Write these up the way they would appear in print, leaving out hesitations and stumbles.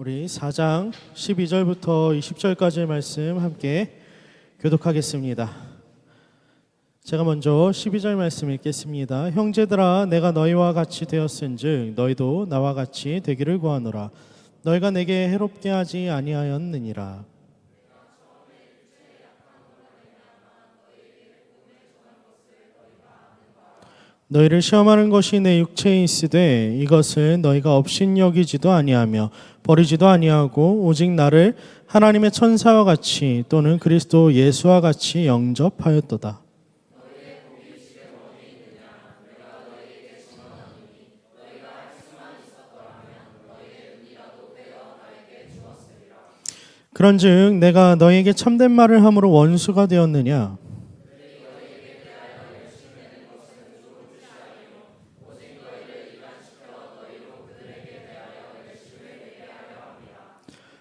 우리 4장 12절부터 20절까지의 말씀 함께 교독하겠습니다. 제가 먼저 12절 말씀 읽겠습니다. 형제들아, 내가 너희와 같이 되었은즉 너희도 나와 같이 되기를 구하노라. 너희가 내게 해롭게 하지 아니하였느니라. 너희를 시험하는 것이 내 육체에 있으되 이것은 너희가 업신여기지도 아니하며 버리지도 아니하고 오직 나를 하나님의 천사와 같이 또는 그리스도 예수와 같이 영접하였도다. 그런즉 내가 너희에게 참된 말을 함으로 원수가 되었느냐?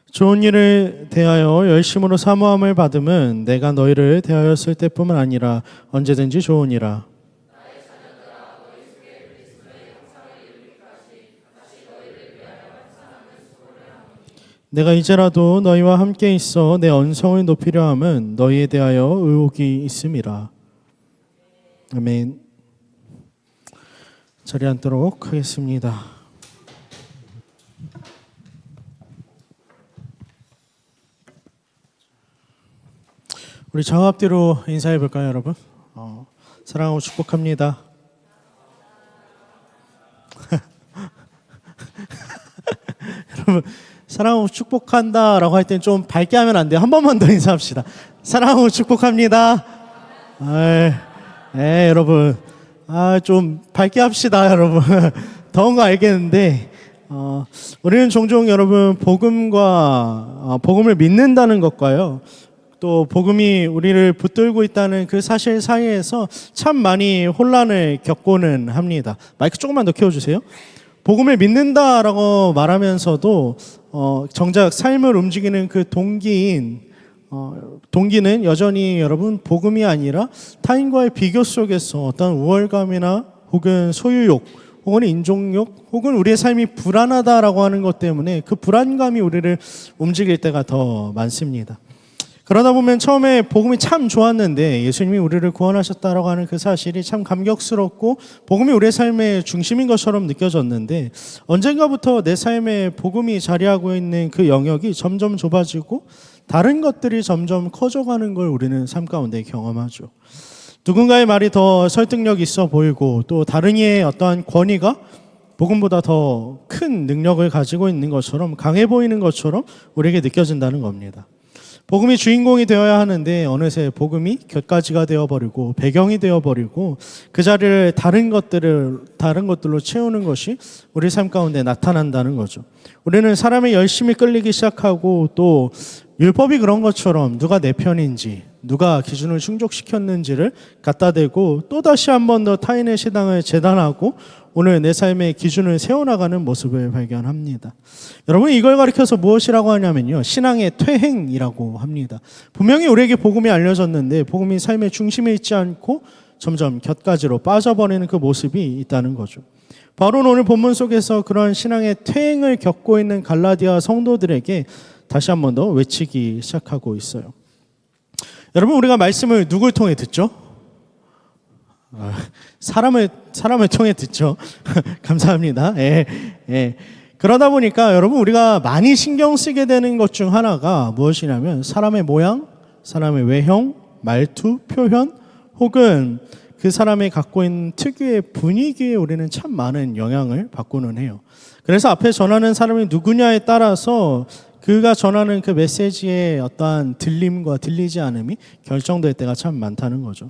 좋은 일을 대하여 열심으로 사모함을 받음은 내가 너희를 대하였을 때뿐만 아니라 언제든지 좋으니라. 내가 이제라도 너희와 함께 있어 내 언성을 높이려 함은 너희에 대하여 의혹이 있음이라. 아멘. 자리 앉도록 하겠습니다. 우리 정합대로 인사해 볼까요, 여러분? 사랑하고 축복합니다. 여러분, 사랑하고 축복한다라고 할 땐 좀 밝게 하면 안 돼요. 한 번만 더 인사합시다. 사랑하고 축복합니다. 여러분, 좀 밝게 합시다, 여러분. 더운 거 알겠는데, 우리는 종종 여러분 복음을 믿는다는 것과요, 또 복음이 우리를 붙들고 있다는 그 사실 사이에서 참 많이 혼란을 겪고는 합니다. 마이크 조금만 더 키워주세요. 복음을 믿는다라고 말하면서도 정작 삶을 움직이는 그 동기는 여전히 여러분 복음이 아니라 타인과의 비교 속에서 어떤 우월감이나 혹은 소유욕 혹은 인종욕 혹은 우리의 삶이 불안하다라고 하는 것 때문에 그 불안감이 우리를 움직일 때가 더 많습니다. 그러다 보면 처음에 복음이 참 좋았는데 예수님이 우리를 구원하셨다라고 하는 그 사실이 참 감격스럽고 복음이 우리의 삶의 중심인 것처럼 느껴졌는데 언젠가부터 내 삶에 복음이 자리하고 있는 그 영역이 점점 좁아지고 다른 것들이 점점 커져가는 걸 우리는 삶 가운데 경험하죠. 누군가의 말이 더 설득력 있어 보이고 또 다른 이의 어떠한 권위가 복음보다 더 큰 능력을 가지고 있는 것처럼 강해 보이는 것처럼 우리에게 느껴진다는 겁니다. 복음이 주인공이 되어야 하는데 어느새 복음이 곁가지가 되어버리고 배경이 되어버리고 그 자리를 다른 것들로 채우는 것이 우리 삶 가운데 나타난다는 거죠. 우리는 사람의 열심히 끌리기 시작하고 또 율법이 그런 것처럼 누가 내 편인지 누가 기준을 충족시켰는지를 갖다 대고 또다시 한 번 더 타인의 신앙을 재단하고 오늘 내 삶의 기준을 세워나가는 모습을 발견합니다. 여러분, 이걸 가리켜서 무엇이라고 하냐면요, 신앙의 퇴행이라고 합니다. 분명히 우리에게 복음이 알려졌는데 복음이 삶의 중심에 있지 않고 점점 곁가지로 빠져버리는 그 모습이 있다는 거죠. 바로 오늘 본문 속에서 그런 신앙의 퇴행을 겪고 있는 갈라디아 성도들에게 다시 한 번 더 외치기 시작하고 있어요. 여러분, 우리가 말씀을 누굴 통해 듣죠? 사람을 통해 듣죠. 감사합니다. 그러다 보니까 여러분, 우리가 많이 신경 쓰게 되는 것 중 하나가 무엇이냐면 사람의 모양, 사람의 외형, 말투, 표현 혹은 그 사람이 갖고 있는 특유의 분위기에 우리는 참 많은 영향을 받고는 해요. 그래서 앞에 전하는 사람이 누구냐에 따라서 그가 전하는 그 메시지의 어떠한 들림과 들리지 않음이 결정될 때가 참 많다는 거죠.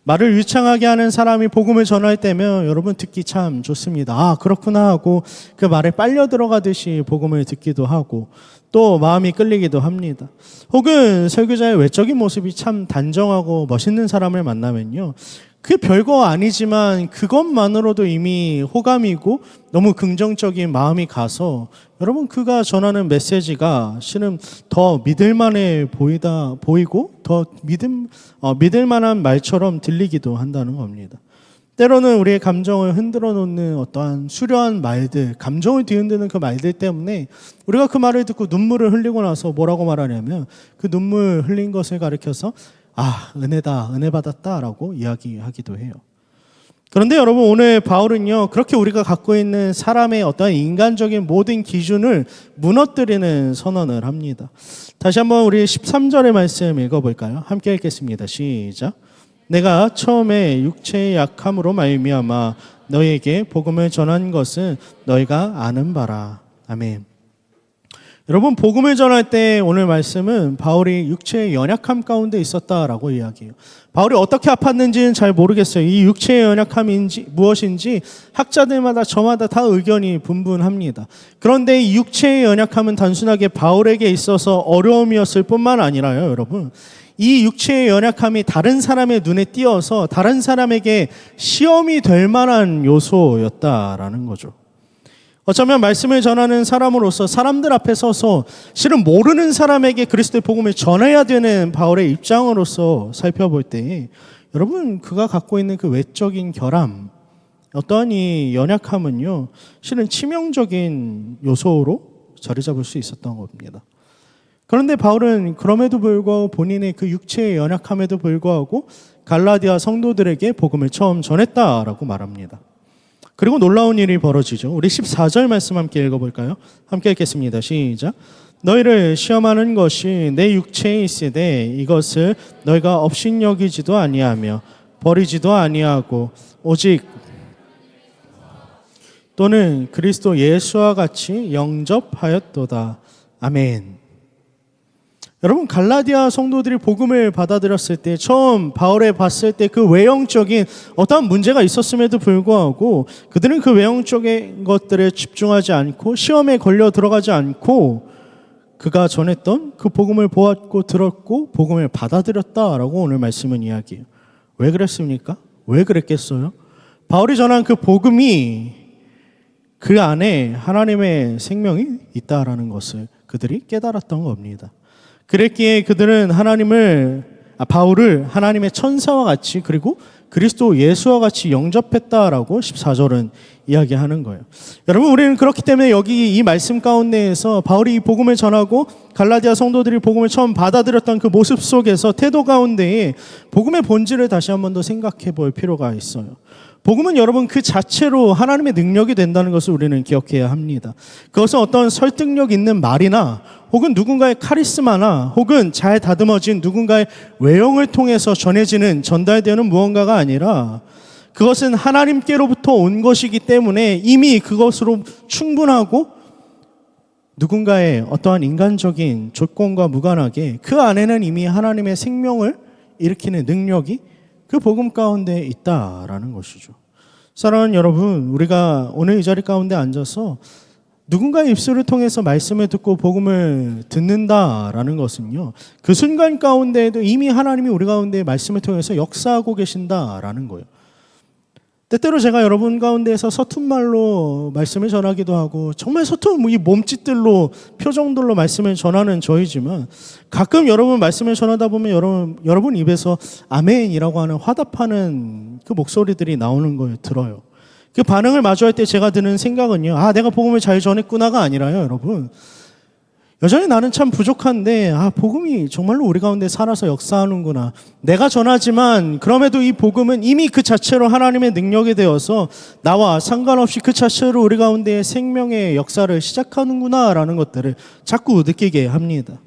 말을 유창하게 하는 사람이 복음을 전할 때면 여러분 듣기 참 좋습니다. 그렇구나 하고 그 말에 빨려 들어가듯이 복음을 듣기도 하고 또 마음이 끌리기도 합니다. 혹은 설교자의 외적인 모습이 참 단정하고 멋있는 사람을 만나면요, 그 별거 아니지만 그것만으로도 이미 호감이고 너무 긍정적인 마음이 가서 여러분 그가 전하는 메시지가 실은 더 믿을만해 보이고 더 믿을 만한 말처럼 들리기도 한다는 겁니다. 때로는 우리의 감정을 흔들어 놓는 어떠한 수려한 말들, 감정을 뒤흔드는 그 말들 때문에 우리가 그 말을 듣고 눈물을 흘리고 나서 뭐라고 말하냐면 그 눈물 흘린 것을 가리켜서 은혜다, 은혜 받았다라고 이야기하기도 해요. 그런데 여러분, 오늘 바울은요, 그렇게 우리가 갖고 있는 사람의 어떤 인간적인 모든 기준을 무너뜨리는 선언을 합니다. 다시 한번 우리 13절의 말씀 읽어볼까요? 함께 읽겠습니다. 시작. 내가 처음에 육체의 약함으로 말미암아 너희에게 복음을 전한 것은 너희가 아는 바라. 아멘. 여러분, 복음을 전할 때 오늘 말씀은 바울이 육체의 연약함 가운데 있었다라고 이야기해요. 바울이 어떻게 아팠는지는 잘 모르겠어요. 이 육체의 연약함인지 무엇인지 학자들마다 저마다 다 의견이 분분합니다. 그런데 이 육체의 연약함은 단순하게 바울에게 있어서 어려움이었을 뿐만 아니라요, 여러분. 이 육체의 연약함이 다른 사람의 눈에 띄어서 다른 사람에게 시험이 될 만한 요소였다라는 거죠. 어쩌면 말씀을 전하는 사람으로서 사람들 앞에 서서 실은 모르는 사람에게 그리스도의 복음을 전해야 되는 바울의 입장으로서 살펴볼 때 여러분, 그가 갖고 있는 그 외적인 결함, 어떠한 이 연약함은요, 실은 치명적인 요소로 자리 잡을 수 있었던 겁니다. 그런데 바울은 그럼에도 불구하고 본인의 그 육체의 연약함에도 불구하고 갈라디아 성도들에게 복음을 처음 전했다라고 말합니다. 그리고 놀라운 일이 벌어지죠. 우리 14절 말씀 함께 읽어볼까요? 함께 읽겠습니다. 시작. 너희를 시험하는 것이 내 육체에 있으되 이것을 너희가 업신여기지도 아니하며 버리지도 아니하고 오직 또는 그리스도 예수와 같이 영접하였도다. 아멘. 여러분, 갈라디아 성도들이 복음을 받아들였을 때 처음 바울에 봤을 때 그 외형적인 어떠한 문제가 있었음에도 불구하고 그들은 그 외형적인 것들에 집중하지 않고 시험에 걸려 들어가지 않고 그가 전했던 그 복음을 보았고 들었고 복음을 받아들였다라고 오늘 말씀은 이야기해요. 왜 그랬습니까? 왜 그랬겠어요? 바울이 전한 그 복음이 그 안에 하나님의 생명이 있다라는 것을 그들이 깨달았던 겁니다. 그랬기에 그들은 바울을 하나님의 천사와 같이 그리고 그리스도 예수와 같이 영접했다라고 14절은 이야기하는 거예요. 여러분, 우리는 그렇기 때문에 여기 이 말씀 가운데에서 바울이 이 복음을 전하고 갈라디아 성도들이 복음을 처음 받아들였던 그 모습 속에서 태도 가운데에 복음의 본질을 다시 한 번 더 생각해 볼 필요가 있어요. 복음은 여러분 그 자체로 하나님의 능력이 된다는 것을 우리는 기억해야 합니다. 그것은 어떤 설득력 있는 말이나 혹은 누군가의 카리스마나 혹은 잘 다듬어진 누군가의 외형을 통해서 전달되는 무언가가 아니라 그것은 하나님께로부터 온 것이기 때문에 이미 그것으로 충분하고 누군가의 어떠한 인간적인 조건과 무관하게 그 안에는 이미 하나님의 생명을 일으키는 능력이 그 복음 가운데 있다라는 것이죠. 사랑하는 여러분, 우리가 오늘 이 자리 가운데 앉아서 누군가의 입술을 통해서 말씀을 듣고 복음을 듣는다라는 것은요, 그 순간 가운데에도 이미 하나님이 우리 가운데 말씀을 통해서 역사하고 계신다라는 거예요. 때때로 제가 여러분 가운데에서 서툰 말로 말씀을 전하기도 하고 정말 서툰 이 몸짓들로 표정들로 말씀을 전하는 저이지만 가끔 여러분 말씀을 전하다 보면 여러분 입에서 아멘이라고 하는 화답하는 그 목소리들이 나오는 걸 들어요. 그 반응을 마주할 때 제가 드는 생각은요, 내가 복음을 잘 전했구나가 아니라요, 여러분. 여전히 나는 참 부족한데 복음이 정말로 우리 가운데 살아서 역사하는구나. 내가 전하지만 그럼에도 이 복음은 이미 그 자체로 하나님의 능력이 되어서 나와 상관없이 그 자체로 우리 가운데 생명의 역사를 시작하는구나라는 것들을 자꾸 느끼게 합니다.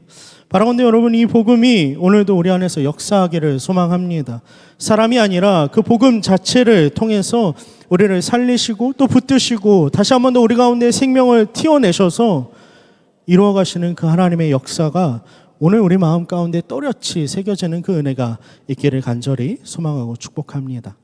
바라건대 여러분, 이 복음이 오늘도 우리 안에서 역사하기를 소망합니다. 사람이 아니라 그 복음 자체를 통해서 우리를 살리시고 또 붙드시고 다시 한 번 더 우리 가운데 생명을 틔워내셔서 이루어 가시는 그 하나님의 역사가 오늘 우리 마음 가운데 또렷이 새겨지는 그 은혜가 있기를 간절히 소망하고 축복합니다.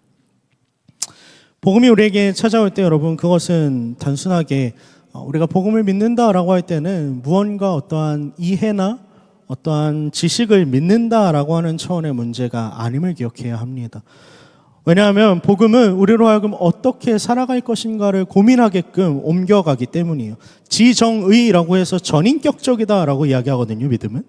복음이 우리에게 찾아올 때 여러분, 그것은 단순하게 우리가 복음을 믿는다라고 할 때는 무언가 어떠한 이해나 어떠한 지식을 믿는다라고 하는 차원의 문제가 아님을 기억해야 합니다. 왜냐하면 복음은 우리로 하여금 어떻게 살아갈 것인가를 고민하게끔 옮겨가기 때문이에요. 지정의라고 해서 전인격적이다라고 이야기하거든요, 믿음은.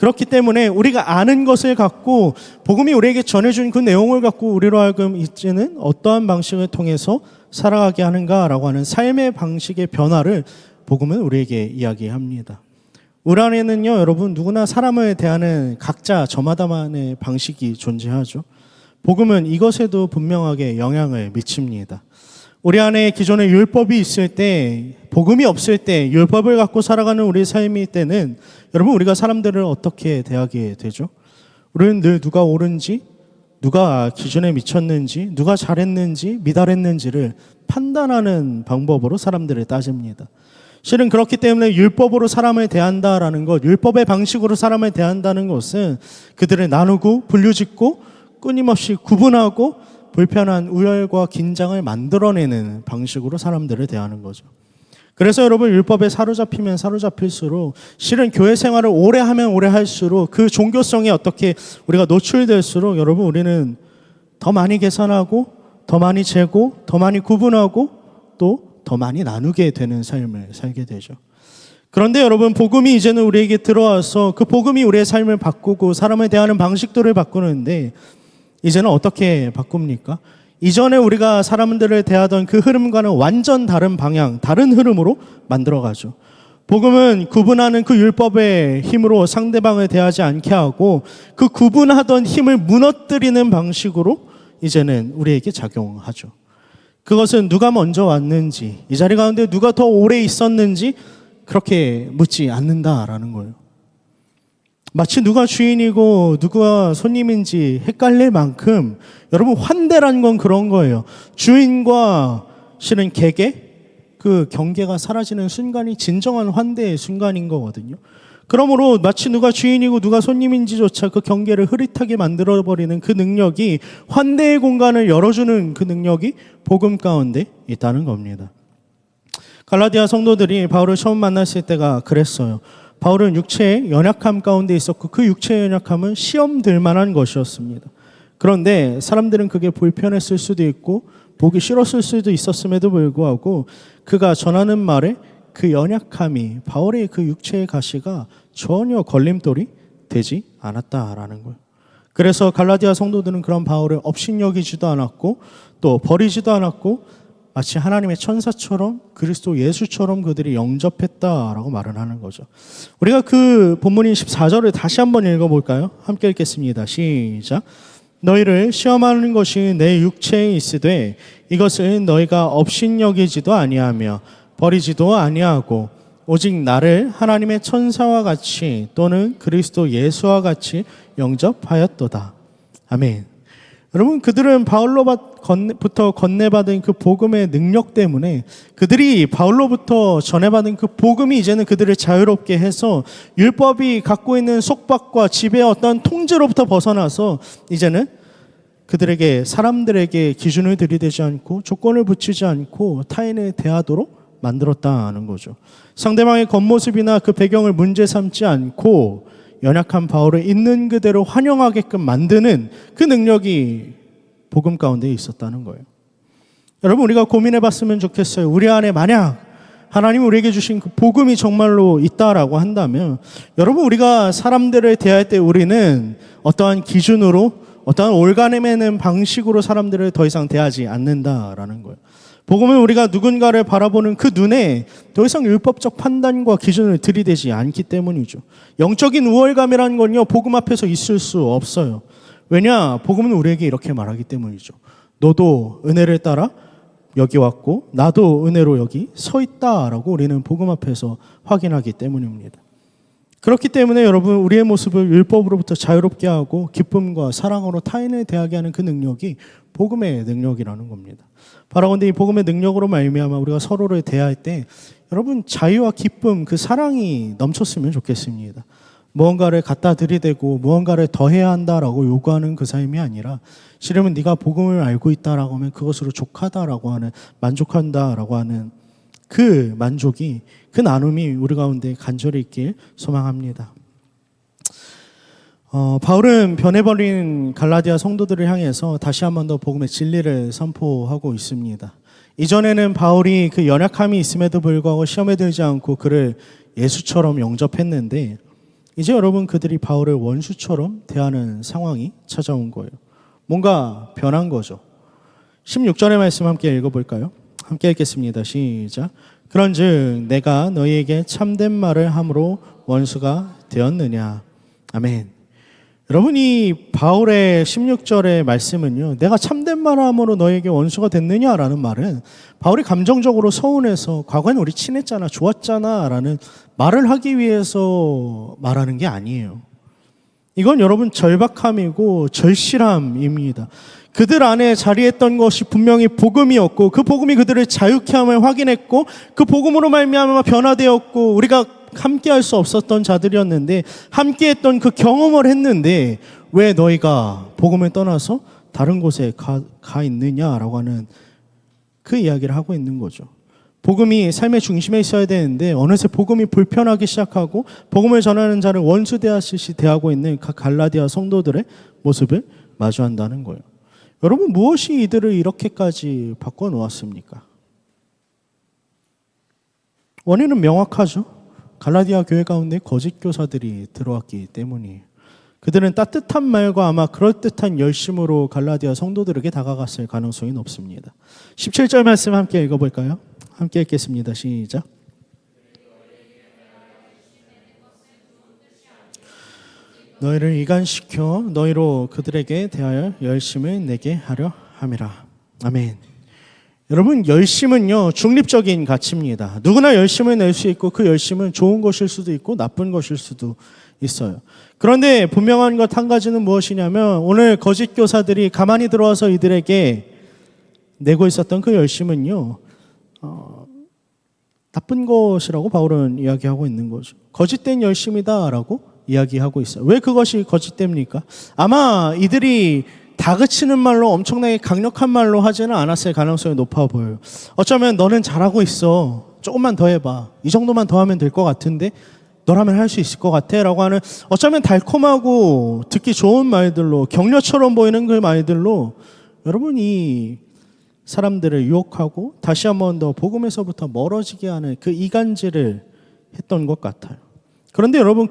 그렇기 때문에 우리가 아는 것을 갖고 복음이 우리에게 전해준 그 내용을 갖고 우리로 하여금 이제는 어떠한 방식을 통해서 살아가게 하는가라고 하는 삶의 방식의 변화를 복음은 우리에게 이야기합니다. 우리 안에는요, 여러분 누구나 사람을 대하는 각자 저마다만의 방식이 존재하죠. 복음은 이것에도 분명하게 영향을 미칩니다. 우리 안에 기존에 율법이 있을 때, 복음이 없을 때, 율법을 갖고 살아가는 우리 삶일 때는 여러분 우리가 사람들을 어떻게 대하게 되죠? 우리는 늘 누가 옳은지, 누가 기준에 미쳤는지, 누가 잘했는지, 미달했는지를 판단하는 방법으로 사람들을 따집니다. 실은 그렇기 때문에 율법으로 사람을 대한다라는 것, 율법의 방식으로 사람을 대한다는 것은 그들을 나누고 분류짓고 끊임없이 구분하고 불편한 우열과 긴장을 만들어내는 방식으로 사람들을 대하는 거죠. 그래서 여러분 율법에 사로잡히면 사로잡힐수록 실은 교회 생활을 오래 하면 오래 할수록 그 종교성에 어떻게 우리가 노출될수록 여러분 우리는 더 많이 계산하고 더 많이 재고 더 많이 구분하고 또 더 많이 나누게 되는 삶을 살게 되죠. 그런데 여러분 복음이 이제는 우리에게 들어와서 그 복음이 우리의 삶을 바꾸고 사람을 대하는 방식들을 바꾸는데 이제는 어떻게 바꿉니까? 이전에 우리가 사람들을 대하던 그 흐름과는 완전 다른 방향, 다른 흐름으로 만들어가죠. 복음은 구분하는 그 율법의 힘으로 상대방을 대하지 않게 하고 그 구분하던 힘을 무너뜨리는 방식으로 이제는 우리에게 작용하죠. 그것은 누가 먼저 왔는지, 이 자리 가운데 누가 더 오래 있었는지 그렇게 묻지 않는다라는 거예요. 마치 누가 주인이고 누가 손님인지 헷갈릴 만큼 여러분 환대라는 건 그런 거예요. 주인과 실은 객의 그 경계가 사라지는 순간이 진정한 환대의 순간인 거거든요. 그러므로 마치 누가 주인이고 누가 손님인지조차 그 경계를 흐릿하게 만들어버리는 그 능력이 환대의 공간을 열어주는 그 능력이 복음 가운데 있다는 겁니다. 갈라디아 성도들이 바울을 처음 만났을 때가 그랬어요. 바울은 육체의 연약함 가운데 있었고 그 육체의 연약함은 시험 들 만한 것이었습니다. 그런데 사람들은 그게 불편했을 수도 있고 보기 싫었을 수도 있었음에도 불구하고 그가 전하는 말에 그 연약함이 바울의 그 육체의 가시가 전혀 걸림돌이 되지 않았다라는 거예요. 그래서 갈라디아 성도들은 그런 바울을 업신여기지도 않았고 또 버리지도 않았고 마치 하나님의 천사처럼 그리스도 예수처럼 그들이 영접했다라고 말을 하는 거죠. 우리가 그 본문인 14절을 다시 한번 읽어볼까요? 함께 읽겠습니다. 시작. 너희를 시험하는 것이 내 육체에 있으되 이것은 너희가 업신여기지도 아니하며 버리지도 아니하고 오직 나를 하나님의 천사와 같이 또는 그리스도 예수와 같이 영접하였도다. 아멘. 여러분 그들은 바울로부터 건네받은 그 복음의 능력 때문에 그들이 바울로부터 전해받은 그 복음이 이제는 그들을 자유롭게 해서 율법이 갖고 있는 속박과 지배의 어떤 통제로부터 벗어나서 이제는 그들에게 사람들에게 기준을 들이대지 않고 조건을 붙이지 않고 타인을 대하도록 만들었다는 거죠. 상대방의 겉모습이나 그 배경을 문제 삼지 않고 연약한 바울을 있는 그대로 환영하게끔 만드는 그 능력이 복음 가운데 있었다는 거예요. 여러분 우리가 고민해 봤으면 좋겠어요. 우리 안에 만약 하나님이 우리에게 주신 그 복음이 정말로 있다라고 한다면 여러분 우리가 사람들을 대할 때 우리는 어떠한 기준으로 어떠한 올가매는 방식으로 사람들을 더 이상 대하지 않는다라는 거예요. 복음은 우리가 누군가를 바라보는 그 눈에 더 이상 율법적 판단과 기준을 들이대지 않기 때문이죠. 영적인 우월감이라는 건요, 복음 앞에서 있을 수 없어요. 왜냐? 복음은 우리에게 이렇게 말하기 때문이죠. 너도 은혜를 따라 여기 왔고 나도 은혜로 여기 서 있다라고 우리는 복음 앞에서 확인하기 때문입니다. 그렇기 때문에 여러분 우리의 모습을 율법으로부터 자유롭게 하고 기쁨과 사랑으로 타인을 대하게 하는 그 능력이 복음의 능력이라는 겁니다. 바라건대 이 복음의 능력으로 말미암아 우리가 서로를 대할 때 여러분 자유와 기쁨 그 사랑이 넘쳤으면 좋겠습니다. 무언가를 갖다 들이대고 무언가를 더해야 한다라고 요구하는 그 삶이 아니라 실은 네가 복음을 알고 있다라고 하면 그것으로 족하다라고 하는 만족한다라고 하는 그 만족이 그 나눔이 우리 가운데 간절히 있길 소망합니다. 바울은 변해버린 갈라디아 성도들을 향해서 다시 한 번 더 복음의 진리를 선포하고 있습니다. 이전에는 바울이 그 연약함이 있음에도 불구하고 시험에 들지 않고 그를 예수처럼 영접했는데 이제 여러분 그들이 바울을 원수처럼 대하는 상황이 찾아온 거예요. 뭔가 변한 거죠. 16절의 말씀 함께 읽어볼까요? 함께 읽겠습니다. 시작. 그런즉 내가 너희에게 참된 말을 함으로 원수가 되었느냐. 아멘. 여러분 이 바울의 16절의 말씀은요, 내가 참된 말을 함으로 너에게 원수가 됐느냐라는 말은 바울이 감정적으로 서운해서 과거엔 우리 친했잖아, 좋았잖아 라는 말을 하기 위해서 말하는 게 아니에요. 이건 여러분 절박함이고 절실함입니다. 그들 안에 자리했던 것이 분명히 복음이었고 그 복음이 그들을 자유케 함을 확인했고 그 복음으로 말미암아 변화되었고 우리가 함께 할 수 없었던 자들이었는데 함께 했던 그 경험을 했는데 왜 너희가 복음을 떠나서 다른 곳에 가 있느냐라고 하는 그 이야기를 하고 있는 거죠. 복음이 삶의 중심에 있어야 되는데 어느새 복음이 불편하기 시작하고 복음을 전하는 자를 원수 대하듯이 대하고 있는 각 갈라디아 성도들의 모습을 마주한다는 거예요. 여러분 무엇이 이들을 이렇게까지 바꿔놓았습니까? 원인은 명확하죠. 갈라디아 교회 가운데 거짓 교사들이 들어왔기 때문이에요. 그들은 따뜻한 말과 아마 그럴듯한 열심으로 갈라디아 성도들에게 다가갔을 가능성이 높습니다. 17절 말씀 함께 읽어볼까요? 함께 읽겠습니다. 시작. 너희를 이간시켜 너희로 그들에게 대하여 열심을 내게 하려 함이라. 아멘. 여러분 열심은요 중립적인 가치입니다. 누구나 열심을 낼 수 있고 그 열심은 좋은 것일 수도 있고 나쁜 것일 수도 있어요. 그런데 분명한 것 한 가지는 무엇이냐면 오늘 거짓 교사들이 가만히 들어와서 이들에게 내고 있었던 그 열심은요 나쁜 것이라고 바울은 이야기하고 있는 거죠. 거짓된 열심이다라고 이야기하고 있어요. 왜 그것이 거짓됩니까? 아마 이들이 다그치는 말로 엄청나게 강력한 말로 하지는 않았을 가능성이 높아 보여요. 어쩌면 너는 잘하고 있어. 조금만 더 해봐. 이 정도만 더 하면 될 것 같은데 너라면 할 수 있을 것 같아 라고 하는 어쩌면 달콤하고 듣기 좋은 말들로 격려처럼 보이는 그 말들로 여러분이 사람들을 유혹하고 다시 한 번 더 복음에서부터 멀어지게 하는 그 이간질을 했던 것 같아요. 그런데 여러분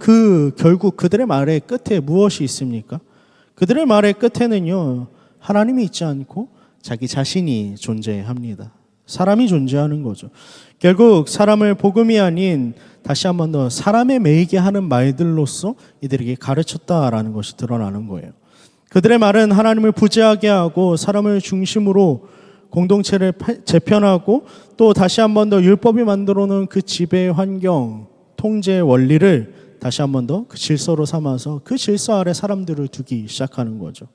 결국 그들의 말의 끝에 무엇이 있습니까? 그들의 말의 끝에는요 하나님이 있지 않고 자기 자신이 존재합니다. 사람이 존재하는 거죠. 결국 사람을 복음이 아닌 다시 한 번 더 사람에 매이게 하는 말들로서 이들에게 가르쳤다라는 것이 드러나는 거예요. 그들의 말은 하나님을 부재하게 하고 사람을 중심으로 공동체를 재편하고 또 다시 한 번 더 율법이 만들어 놓은 그 지배 환경, 통제의 원리를 다시 한 번 더 그 질서로 삼아서 그 질서 아래 사람들을 두기 시작하는 거죠.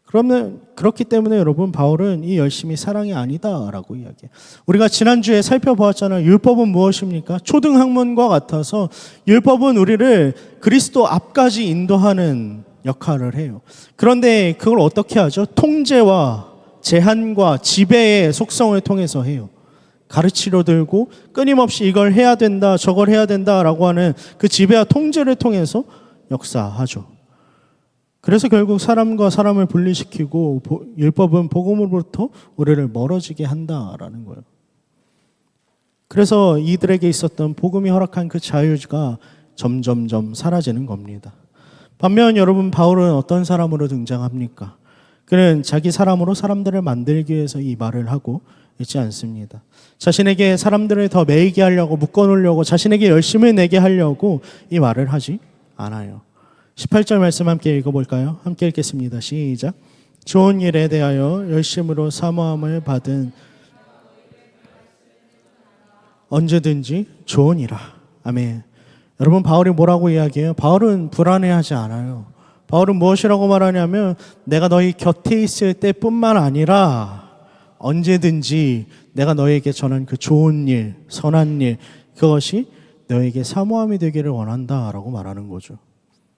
그러면 그렇기 때문에 여러분 바울은 이 열심이 사랑이 아니다라고 이야기해요. 우리가 지난주에 살펴보았잖아요. 율법은 무엇입니까? 초등학문과 같아서 율법은 우리를 그리스도 앞까지 인도하는 역할을 해요. 그런데 그걸 어떻게 하죠? 통제와 제한과 지배의 속성을 통해서 해요. 가르치려 들고 끊임없이 이걸 해야 된다 저걸 해야 된다라고 하는 그 지배와 통제를 통해서 역사하죠. 그래서 결국 사람과 사람을 분리시키고 율법은 복음으로부터 우리를 멀어지게 한다라는 거예요. 그래서 이들에게 있었던 복음이 허락한 그 자유가 점점점 사라지는 겁니다. 반면 여러분 바울은 어떤 사람으로 등장합니까? 그는 자기 사람으로 사람들을 만들기 위해서 이 말을 하고 있지 않습니다. 자신에게 사람들을 더 매이게 하려고 묶어놓으려고 자신에게 열심을 내게 하려고 이 말을 하지 않아요. 18절 말씀 함께 읽어볼까요? 함께 읽겠습니다. 시작. 좋은 일에 대하여 열심으로 사모함을 받은 언제든지 좋은 일아. 아멘. 여러분 바울이 뭐라고 이야기해요? 바울은 불안해하지 않아요. 바울은 무엇이라고 말하냐면 내가 너희 곁에 있을 때뿐만 아니라 언제든지 내가 너에게 전한 그 좋은 일, 선한 일 그것이 너에게 사모함이 되기를 원한다라고 말하는 거죠.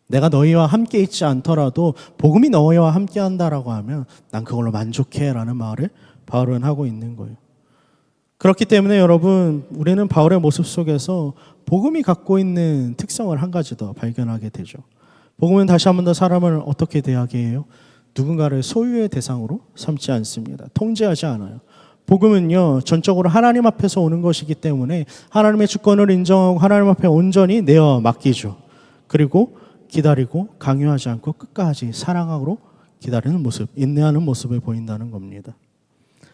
내가 너희와 함께 있지 않더라도 복음이 너희와 함께 한다라고 하면 난 그걸로 만족해라는 말을 바울은 하고 있는 거예요. 그렇기 때문에 여러분 우리는 바울의 모습 속에서 복음이 갖고 있는 특성을 한 가지 더 발견하게 되죠. 복음은 다시 한 번 더 사람을 어떻게 대하게 해요? 누군가를 소유의 대상으로 삼지 않습니다. 통제하지 않아요. 복음은요 전적으로 하나님 앞에서 오는 것이기 때문에 하나님의 주권을 인정하고 하나님 앞에 온전히 내어 맡기죠. 그리고 기다리고 강요하지 않고 끝까지 사랑으로 기다리는 모습, 인내하는 모습을 보인다는 겁니다.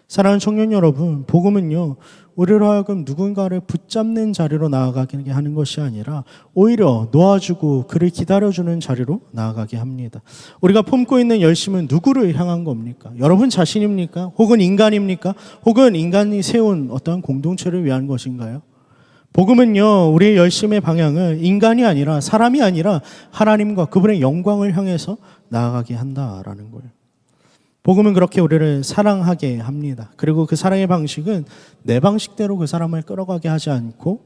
사랑하는 청년 여러분, 복음은요, 우리로 하여금 누군가를 붙잡는 자리로 나아가게 하는 것이 아니라 오히려 놓아주고 그를 기다려주는 자리로 나아가게 합니다. 우리가 품고 있는 열심은 누구를 향한 겁니까? 여러분 자신입니까? 혹은 인간입니까? 혹은 인간이 세운 어떠한 공동체를 위한 것인가요? 복음은요, 우리의 열심의 방향을 인간이 아니라 사람이 아니라 하나님과 그분의 영광을 향해서 나아가게 한다라는 거예요. 복음은 그렇게 우리를 사랑하게 합니다. 그리고 그 사랑의 방식은 내 방식대로 그 사람을 끌어가게 하지 않고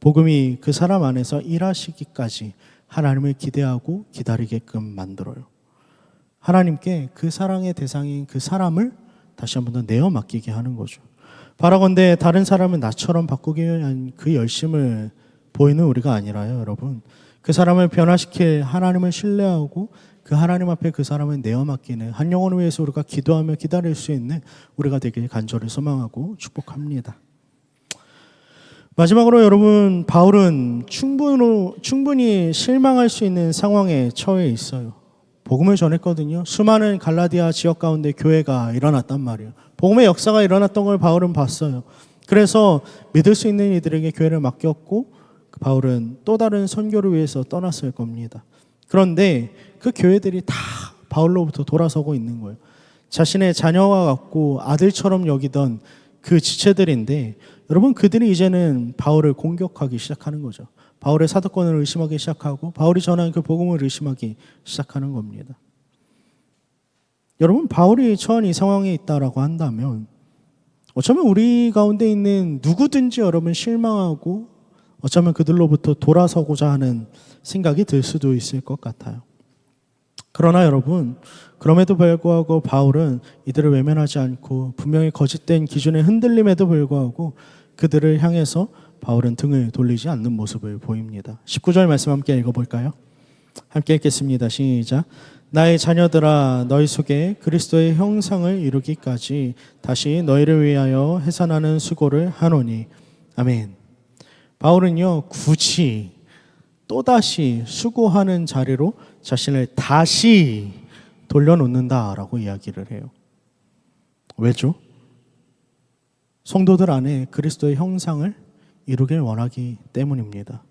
복음이 그 사람 안에서 일하시기까지 하나님을 기대하고 기다리게끔 만들어요. 하나님께 그 사랑의 대상인 그 사람을 다시 한 번 더 내어 맡기게 하는 거죠. 바라건대 다른 사람을 나처럼 바꾸기 위한 그 열심을 보이는 우리가 아니라요, 여러분. 그 사람을 변화시킬 하나님을 신뢰하고 그 하나님 앞에 그 사람을 내어 맡기는 한 영혼을 위해서 우리가 기도하며 기다릴 수 있는 우리가 되길 간절히 소망하고 축복합니다. 마지막으로 여러분, 바울은 충분히 실망할 수 있는 상황에 처해 있어요. 복음을 전했거든요. 수많은 갈라디아 지역 가운데 교회가 일어났단 말이에요. 복음의 역사가 일어났던 걸 바울은 봤어요. 그래서 믿을 수 있는 이들에게 교회를 맡겼고 바울은 또 다른 선교를 위해서 떠났을 겁니다. 그런데 그 교회들이 다 바울로부터 돌아서고 있는 거예요. 자신의 자녀와 같고 아들처럼 여기던 그 지체들인데 여러분, 그들이 이제는 바울을 공격하기 시작하는 거죠. 바울의 사도권을 의심하기 시작하고 바울이 전한 그 복음을 의심하기 시작하는 겁니다. 여러분, 바울이 처한 이 상황에 있다라고 한다면 어쩌면 우리 가운데 있는 누구든지 여러분 실망하고 어쩌면 그들로부터 돌아서고자 하는 생각이 들 수도 있을 것 같아요. 그러나 여러분, 그럼에도 불구하고 바울은 이들을 외면하지 않고 분명히 거짓된 기준의 흔들림에도 불구하고 그들을 향해서 바울은 등을 돌리지 않는 모습을 보입니다. 19절 말씀 함께 읽어볼까요? 함께 읽겠습니다. 시작. 나의 자녀들아, 너희 속에 그리스도의 형상을 이루기까지 다시 너희를 위하여 해산하는 수고를 하노니. 아멘. 바울은요, 굳이 또다시 수고하는 자리로 자신을 다시 돌려놓는다라고 이야기를 해요. 왜죠? 성도들 안에 그리스도의 형상을 이루길 원하기 때문입니다.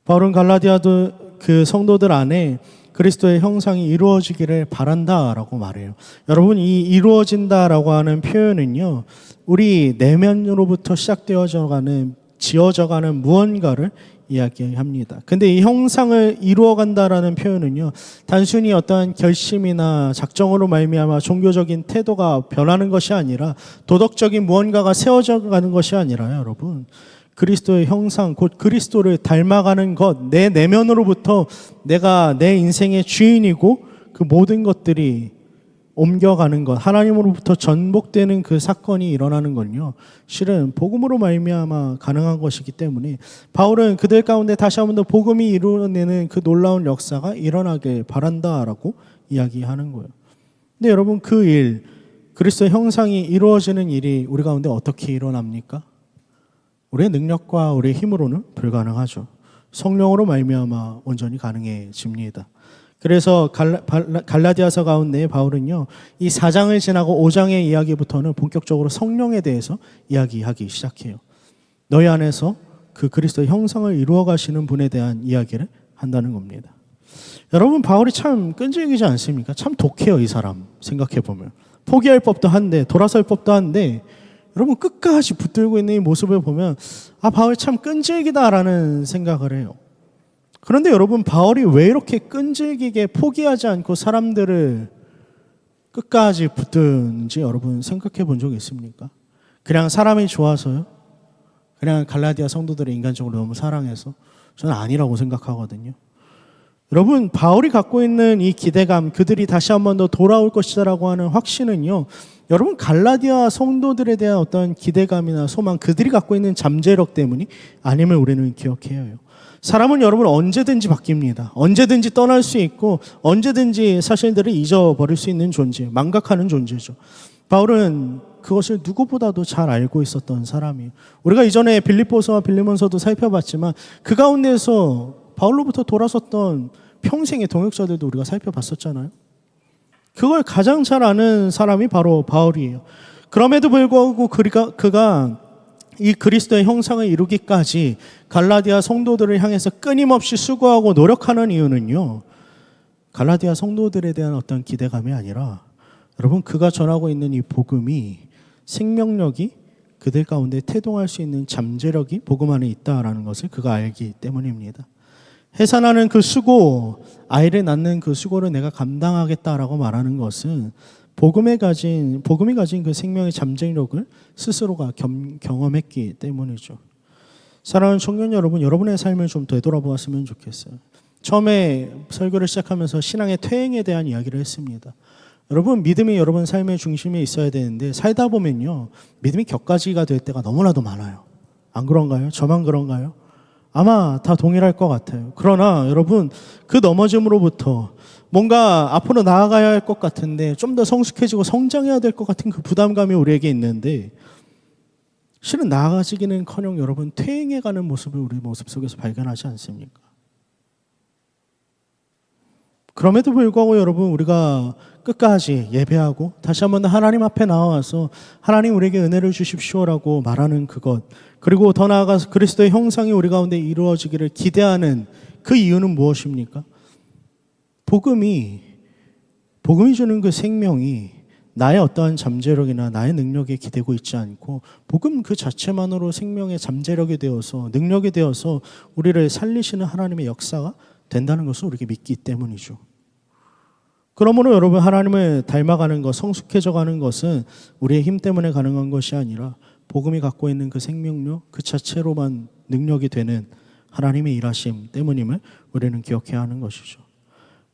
바울은 갈라디아도 그 성도들 안에 그리스도의 형상이 이루어지기를 바란다라고 말해요. 여러분, 이 이루어진다라고 하는 표현은요, 우리 내면으로부터 시작되어져가는 지어져가는 무언가를 이야기합니다. 근데 이 형상을 이루어간다라는 표현은요, 단순히 어떠한 결심이나 작정으로 말미암아 종교적인 태도가 변하는 것이 아니라 도덕적인 무언가가 세워져가는 것이 아니라요, 여러분. 그리스도의 형상, 곧 그리스도를 닮아가는 것, 내 내면으로부터 내가 내 인생의 주인이고 그 모든 것들이 옮겨가는 것, 하나님으로부터 전복되는 그 사건이 일어나는 건요, 실은 복음으로 말미암아 가능한 것이기 때문에 바울은 그들 가운데 다시 한 번 더 복음이 이루어내는 그 놀라운 역사가 일어나길 바란다라고 이야기하는 거예요. 근데 여러분, 그 일, 그리스도의 형상이 이루어지는 일이 우리 가운데 어떻게 일어납니까? 우리의 능력과 우리의 힘으로는 불가능하죠. 성령으로 말미암아 온전히 가능해집니다. 그래서 갈라디아서 가운데 바울은요, 이 4장을 지나고 5장의 이야기부터는 본격적으로 성령에 대해서 이야기하기 시작해요. 너희 안에서 그 그리스도의 형상을 이루어 가시는 분에 대한 이야기를 한다는 겁니다. 여러분, 바울이 참 끈질기지 않습니까? 참 독해요, 이 사람. 생각해 보면 포기할 법도 한데, 돌아설 법도 한데, 여러분 끝까지 붙들고 있는 이 모습을 보면 바울 참 끈질기다라는 생각을 해요. 그런데 여러분, 바울이 왜 이렇게 끈질기게 포기하지 않고 사람들을 끝까지 붙드는지 여러분 생각해 본 적 있습니까? 그냥 사람이 좋아서요? 그냥 갈라디아 성도들을 인간적으로 너무 사랑해서? 저는 아니라고 생각하거든요. 여러분, 바울이 갖고 있는 이 기대감, 그들이 다시 한 번 더 돌아올 것이다라고 하는 확신은요, 여러분 갈라디아 성도들에 대한 어떤 기대감이나 소망, 그들이 갖고 있는 잠재력 때문이 아님을 우리는 기억해야 해요. 사람은 여러분 언제든지 바뀝니다. 언제든지 떠날 수 있고 언제든지 사실들을 잊어버릴 수 있는 존재, 망각하는 존재죠. 바울은 그것을 누구보다도 잘 알고 있었던 사람이에요. 우리가 이전에 빌립보서와 빌레몬서도 살펴봤지만 그 가운데서 바울로부터 돌아섰던 평생의 동역자들도 우리가 살펴봤었잖아요. 그걸 가장 잘 아는 사람이 바로 바울이에요. 그럼에도 불구하고 그가 이 그리스도의 형상을 이루기까지 갈라디아 성도들을 향해서 끊임없이 수고하고 노력하는 이유는요, 갈라디아 성도들에 대한 어떤 기대감이 아니라, 여러분, 그가 전하고 있는 이 복음이 생명력이 그들 가운데 태동할 수 있는 잠재력이 복음 안에 있다라는 것을 그가 알기 때문입니다. 해산하는 그 수고, 아이를 낳는 그 수고를 내가 감당하겠다라고 말하는 것은 복음이 가진 그 생명의 잠재력을 스스로가 경험했기 때문이죠. 사랑하는 청년 여러분, 여러분의 삶을 좀 되돌아보았으면 좋겠어요. 처음에 설교를 시작하면서 신앙의 퇴행에 대한 이야기를 했습니다. 여러분, 믿음이 여러분 삶의 중심에 있어야 되는데 살다 보면요, 믿음이 격가지가 될 때가 너무나도 많아요. 안 그런가요? 저만 그런가요? 아마 다 동일할 것 같아요. 그러나 여러분, 그 넘어짐으로부터 뭔가 앞으로 나아가야 할 것 같은데 좀 더 성숙해지고 성장해야 될 것 같은 그 부담감이 우리에게 있는데, 실은 나아가지기는커녕 여러분 퇴행해가는 모습을 우리 모습 속에서 발견하지 않습니까? 그럼에도 불구하고 여러분, 우리가 끝까지 예배하고 다시 한번 하나님 앞에 나와서 하나님 우리에게 은혜를 주십시오라고 말하는 그것, 그리고 더 나아가서 그리스도의 형상이 우리 가운데 이루어지기를 기대하는 그 이유는 무엇입니까? 복음이 주는 그 생명이 나의 어떠한 잠재력이나 나의 능력에 기대고 있지 않고 복음 그 자체만으로 생명의 잠재력이 되어서 능력이 되어서 우리를 살리시는 하나님의 역사가 된다는 것을 우리에게 믿기 때문이죠. 그러므로 여러분, 하나님을 닮아가는 것, 성숙해져가는 것은 우리의 힘 때문에 가능한 것이 아니라 복음이 갖고 있는 그 생명력 그 자체로만 능력이 되는 하나님의 일하심 때문임을 우리는 기억해야 하는 것이죠.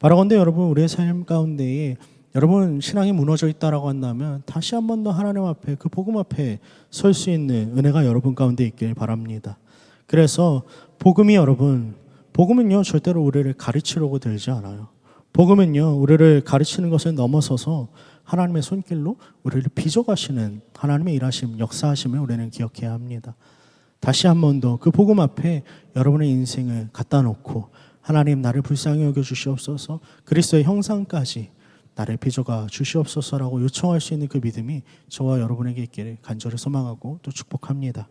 바라건대 여러분, 우리의 삶 가운데에 여러분 신앙이 무너져 있다라고 한다면 다시 한 번 더 하나님 앞에, 그 복음 앞에 설 수 있는 은혜가 여러분 가운데 있길 바랍니다. 그래서 복음은요 절대로 우리를 가르치려고 들지 않아요. 복음은요 우리를 가르치는 것을 넘어서서 하나님의 손길로 우리를 빚어가시는 하나님의 일하심, 역사하심을 우리는 기억해야 합니다. 다시 한 번 더 그 복음 앞에 여러분의 인생을 갖다 놓고 하나님, 나를 불쌍히 여겨 주시옵소서, 그리스도의 형상까지 나를 빚어가 주시옵소서라고 요청할 수 있는 그 믿음이 저와 여러분에게 있기를 간절히 소망하고 또 축복합니다.